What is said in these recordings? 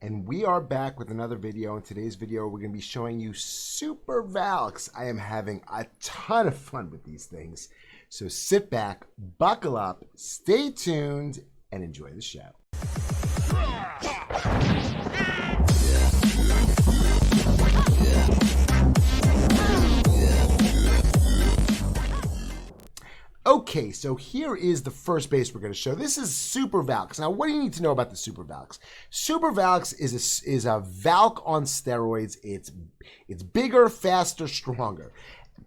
And we are back with another video. In today's video, we're going to be showing you super Valks. I am having a ton of fun with these things. So sit back, buckle up, stay tuned, and enjoy the show. Okay, so here is the first base we're going to show. This is Super Valks. Now, what do you need to know about the Super Valks? Super Valks is a Valk on steroids. It's bigger, faster, stronger.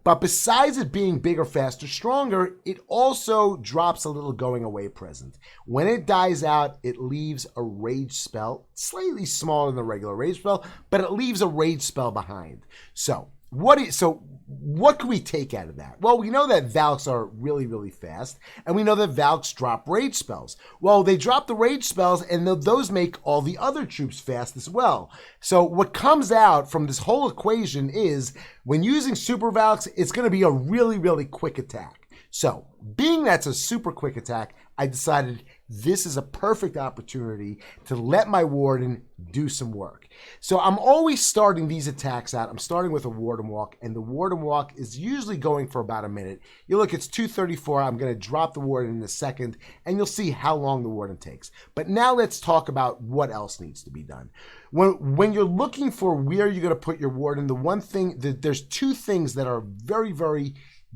But besides it being bigger, faster, stronger, it also drops a little going away present. When it dies out, it leaves a rage spell, slightly smaller than the regular rage spell, but it leaves a rage spell behind. So what can we take out of that? Well, we know that Valks are really, really fast, and we know that Valks drop rage spells. Well, they drop the rage spells, and those make all the other troops fast as well. So what comes out from this whole equation is, when using Super Valks, it's going to be a really, really quick attack. So, being that's a super quick attack, I decided this is a perfect opportunity to let my Warden do some work. So I'm always starting these attacks out. I'm starting with a Warden Walk, and the Warden Walk is usually going for about a minute. You look, it's 2:34. I'm going to drop the Warden in a second, and you'll see how long the Warden takes. But now let's talk about what else needs to be done. When you're looking for where you're going to put your Warden, the one thing, there's two things that are very, very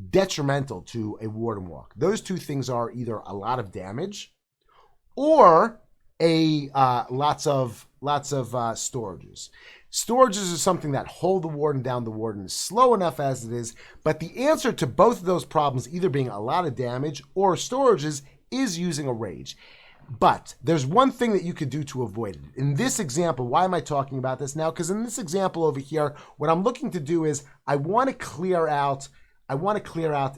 detrimental to a Warden Walk. Those two things are either a lot of damage or lots of storages. Storages is something that hold the Warden down. The Warden is slow enough as it is, but the answer to both of those problems, either being a lot of damage or storages, is using a rage. But there's one thing that you could do to avoid it. In this example, why am I talking about this now? Because in this example over here, what I'm looking to do is I want to clear out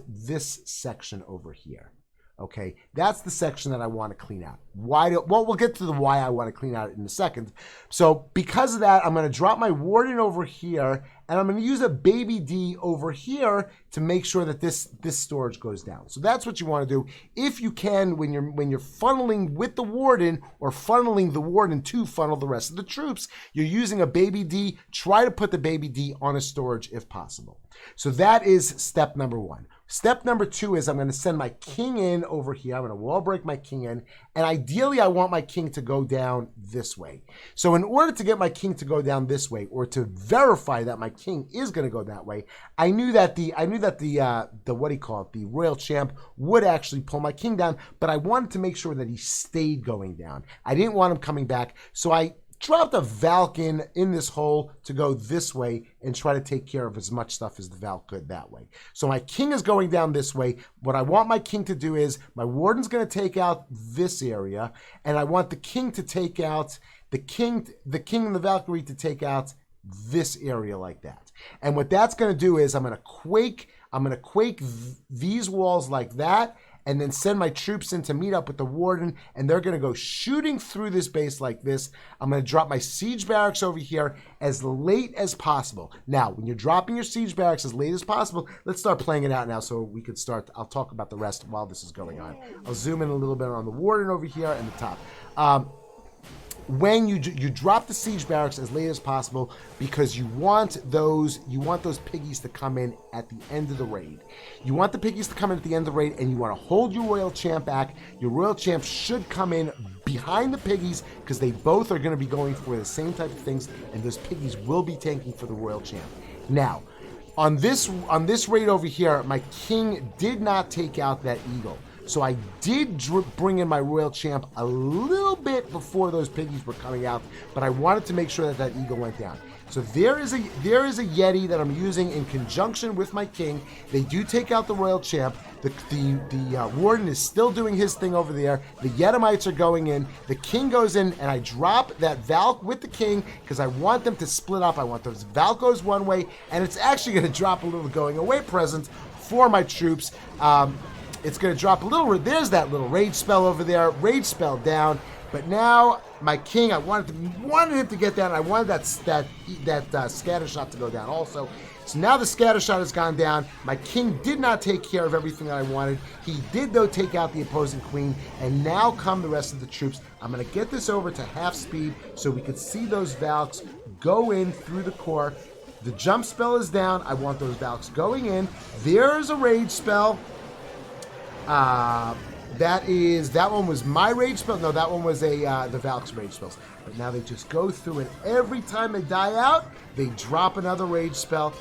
this section over here. Okay, that's the section that I want to clean out. Well, we'll get to the why I want to clean out in a second. So because of that, I'm going to drop my Warden over here, and I'm going to use a baby D over here to make sure that this storage goes down. So that's what you want to do. If you can, when you're funneling with the Warden, or funneling the Warden to funnel the rest of the troops, you're using a baby D. Try to put the baby D on a storage if possible. So that is step number one. Step number two is I'm going to send my king in over here. I'm going to wall break my king in, and ideally I want my king to go down this way. So in order to get my king to go down this way, or to verify that my king is going to go that way, I knew that the royal champ would actually pull my king down, but I wanted to make sure that he stayed going down. I didn't want him coming back, so I dropped a Valk in this hole to go this way and try to take care of as much stuff as the Valk could that way. So my king is going down this way. What I want my king to do is, my Warden's going to take out this area, and I want the king to take out, the king and the Valkyrie to take out this area like that. And what that's going to do is I'm going to quake these walls like that, and then send my troops in to meet up with the Warden, and they're going to go shooting through this base like this. I'm going to drop my siege barracks over here as late as possible. Now, when you're dropping your siege barracks as late as possible, let's start playing it out now so we could start. I'll talk about the rest while this is going on. I'll zoom in a little bit on the Warden over here and the top. When you drop the siege barracks as late as possible, because you want those piggies to come in at the end of the raid. You want the piggies to come in at the end of the raid, and you want to hold your royal champ back. Your royal champ should come in behind the piggies, because they both are going to be going for the same type of things, and those piggies will be tanking for the royal champ. Now, on this raid over here, my king did not take out that eagle. So I did bring in my royal champ a little bit before those piggies were coming out, but I wanted to make sure that eagle went down. So there is a Yeti that I'm using in conjunction with my king. They do take out the royal champ. The Warden is still doing his thing over there. The Yetimites are going in. The king goes in, and I drop that Valk with the king because I want them to split up. I want those Valk goes one way, and it's actually going to drop a little going away present for my troops. It's going to drop a little. There's that little rage spell over there. Rage spell down. But now my king, I wanted him to get down. I wanted that scatter shot to go down also. So now the scatter shot has gone down. My king did not take care of everything that I wanted. He did, though, take out the opposing queen. And now come the rest of the troops. I'm going to get this over to half speed so we could see those Valks go in through the core. The jump spell is down. I want those Valks going in. There's a rage spell. That one was my rage spell. No, that one was the Valk's rage spells. But now they just go through, and every time they die out, they drop another rage spell.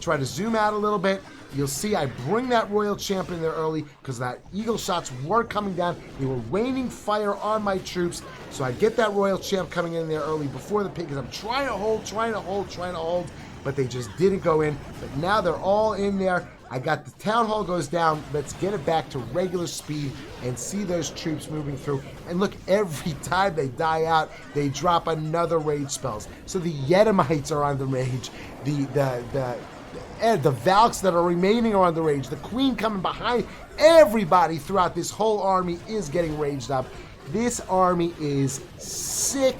Try to zoom out a little bit. You'll see I bring that Royal Champion there early because that Eagle shots were coming down. They were raining fire on my troops. So I get that Royal Champ coming in there early before the pig because I'm trying to hold. But they just didn't go in. But now they're all in there. I got the Town Hall goes down. Let's get it back to regular speed and see those troops moving through. And look, every time they die out, they drop another rage spells. So the Yedamites are on the rage. The Valks that are remaining are on the rage. The Queen coming behind. Everybody throughout this whole army is getting raged up. This army is sick.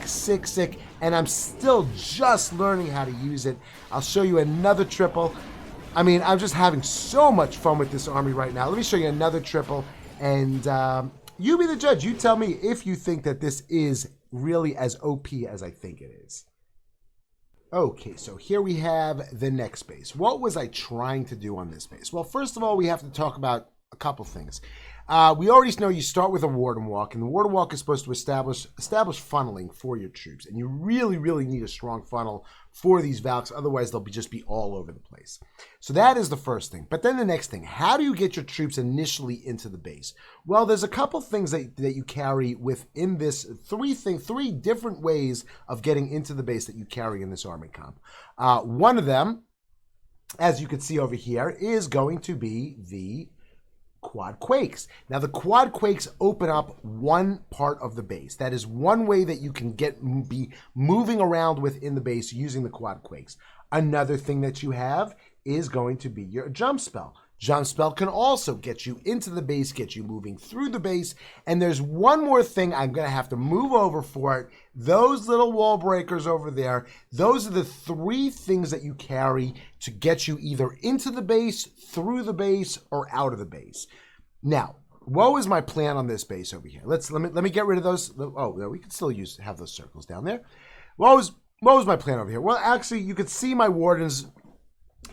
And I'm still just learning how to use it. I'll show you another triple. I mean, I'm just having so much fun with this army right now. Let me show you another triple, and you be the judge. You tell me if you think that this is really as OP as I think it is. Okay, so here we have the next base. What was I trying to do on this base? Well, first of all, we have to talk about a couple things. We already know you start with a Warden Walk, and the Warden Walk is supposed to establish funneling for your troops, and you really need a strong funnel for these Valks, otherwise they'll just be all over the place. So that is the first thing. But then the next thing, how do you get your troops initially into the base? Well, there's a couple things that you carry within this, three different ways of getting into the base that you carry in this army comp. One of them, as you can see over here, is going to be the Quad Quakes. Now the Quad Quakes open up one part of the base. That is one way that you can be moving around within the base using the Quad Quakes. Another thing that you have is going to be your jump spell. Jump spell can also get you into the base, get you moving through the base. And there's one more thing I'm going to have to move over for it. Those little wall breakers over there, those are the three things that you carry to get you either into the base, through the base, or out of the base. Now, what was my plan on this base over here? Let me get rid of those. Oh, no, we can still have those circles down there. What was my plan over here? Well, actually, you could see my wardens.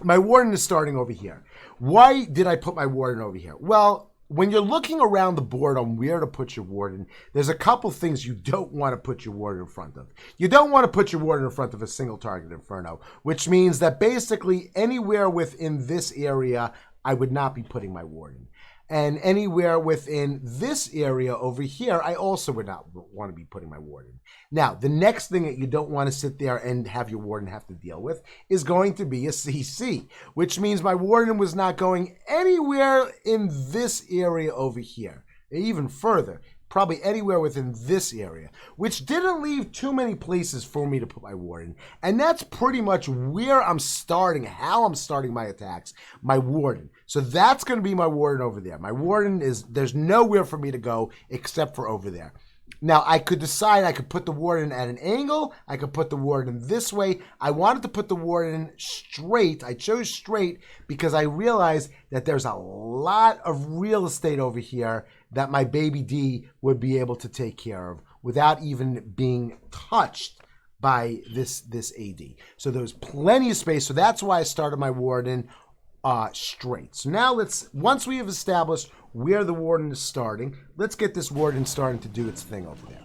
My warden is starting over here. Why did I put my warden over here? Well, when you're looking around the board on where to put your warden, there's a couple things you don't want to put your warden in front of. You don't want to put your warden in front of a single target inferno, which means that basically anywhere within this area, I would not be putting my warden. And anywhere within this area over here, I also would not want to be putting my warden. Now, the next thing that you don't want to sit there and have your warden have to deal with is going to be a CC, which means my warden was not going anywhere in this area over here, even further. Probably anywhere within this area, which didn't leave too many places for me to put my warden. And that's pretty much where I'm starting, how I'm starting my attacks, my warden. So that's going to be my warden over there. My warden there's nowhere for me to go except for over there. Now, I could decide I could put the warden at an angle. I could put the warden this way. I wanted to put the warden straight. I chose straight because I realized that there's a lot of real estate over here that my baby D would be able to take care of without even being touched by this AD. So there was plenty of space. So that's why I started my warden straight. So now once we have established where the warden is starting, let's get this warden starting to do its thing over there.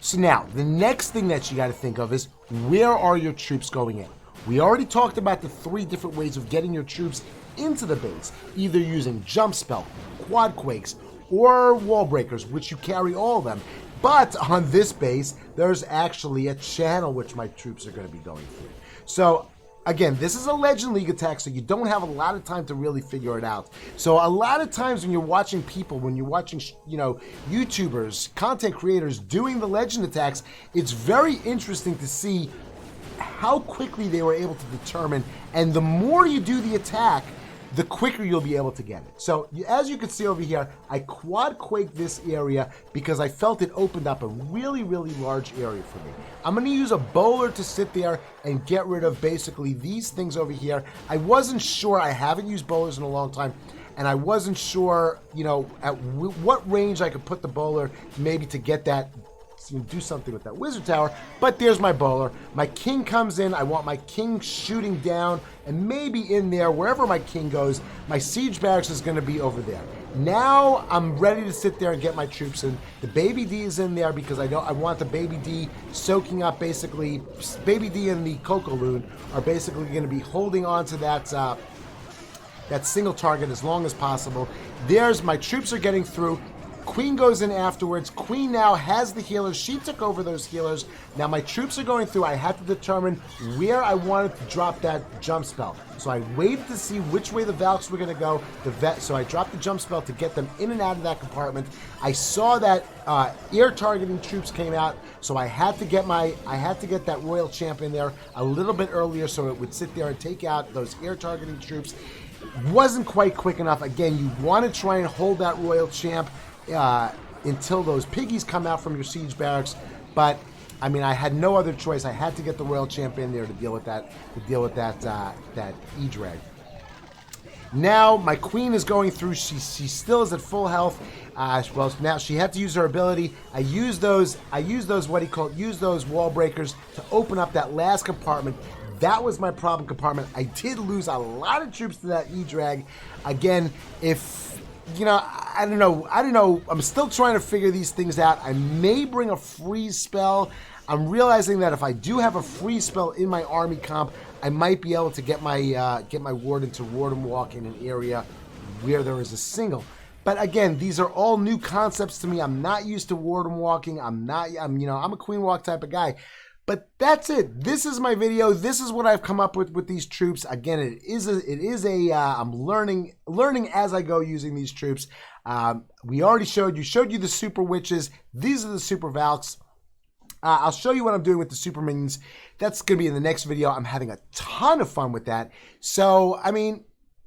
So now, the next thing that you got to think of is, where are your troops going in? We already talked about the three different ways of getting your troops into the base, either using jump spell, quad quakes, or wall breakers, which you carry all of them. But on this base, there's actually a channel which my troops are going to be going through. So again, this is a Legend League attack, so you don't have a lot of time to really figure it out. So a lot of times when you're watching people, when you're watching, YouTubers, content creators doing the Legend attacks, it's very interesting to see how quickly they were able to determine. And the more you do the attack, the quicker you'll be able to get it. So as you can see over here, I quad quaked this area because I felt it opened up a really, really large area for me. I'm gonna use a bowler to sit there and get rid of basically these things over here. I wasn't sure, I haven't used bowlers in a long time, and I wasn't sure, you know, at what range I could put the bowler maybe to get that, do something with that wizard tower. But there's my bowler. My king comes in. I want my king shooting down, and maybe in there, wherever my king goes, my siege barracks is going to be over there. Now I'm ready to sit there and get my troops in. The baby D is in there because I want the baby D soaking up. Basically, baby D and the Coco Loon are basically going to be holding on to that single target as long as possible. There's my troops are getting through. Queen goes in afterwards. Queen now has the healers. She took over those healers. Now my troops are going through. I had to determine where I wanted to drop that jump spell. So I waited to see which way the Valks were going to go. So I dropped the jump spell to get them in and out of that compartment. I saw that air targeting troops came out, so I had to get that royal champ in there a little bit earlier so it would sit there and take out those air targeting troops. Wasn't quite quick enough. Again, you want to try and hold that royal champ until those piggies come out from your siege barracks, but I mean, I had no other choice. I had to get the royal champ in there to deal with that E-drag. Now my queen is going through. She still is at full health. Well, now she had to use her ability. I used those wall breakers to open up that last compartment. That was my problem compartment. I did lose a lot of troops to that E-drag. Again, you know, I don't know. I'm still trying to figure these things out. I may bring a freeze spell. I'm realizing that if I do have a freeze spell in my army comp, I might be able to get my warden to warden walk in an area where there is a single. But again, these are all new concepts to me. I'm not used to warden walking. I'm a queen walk type of guy. But that's it. This is my video. This is what I've come up with these troops. Again, I'm learning as I go using these troops. We already showed you the super witches. These are the super Valks. I'll show you what I'm doing with the super minions. That's going to be in the next video. I'm having a ton of fun with that. So, I mean,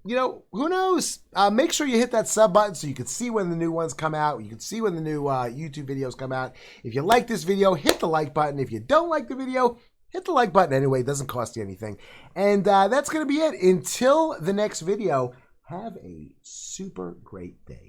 you know, who knows? Make sure you hit that sub button so you can see when the new ones come out. You can see when the new YouTube videos come out. If you like this video, hit the like button. If you don't like the video, hit the like button anyway. It doesn't cost you anything. And that's going to be it. Until the next video, have a super great day.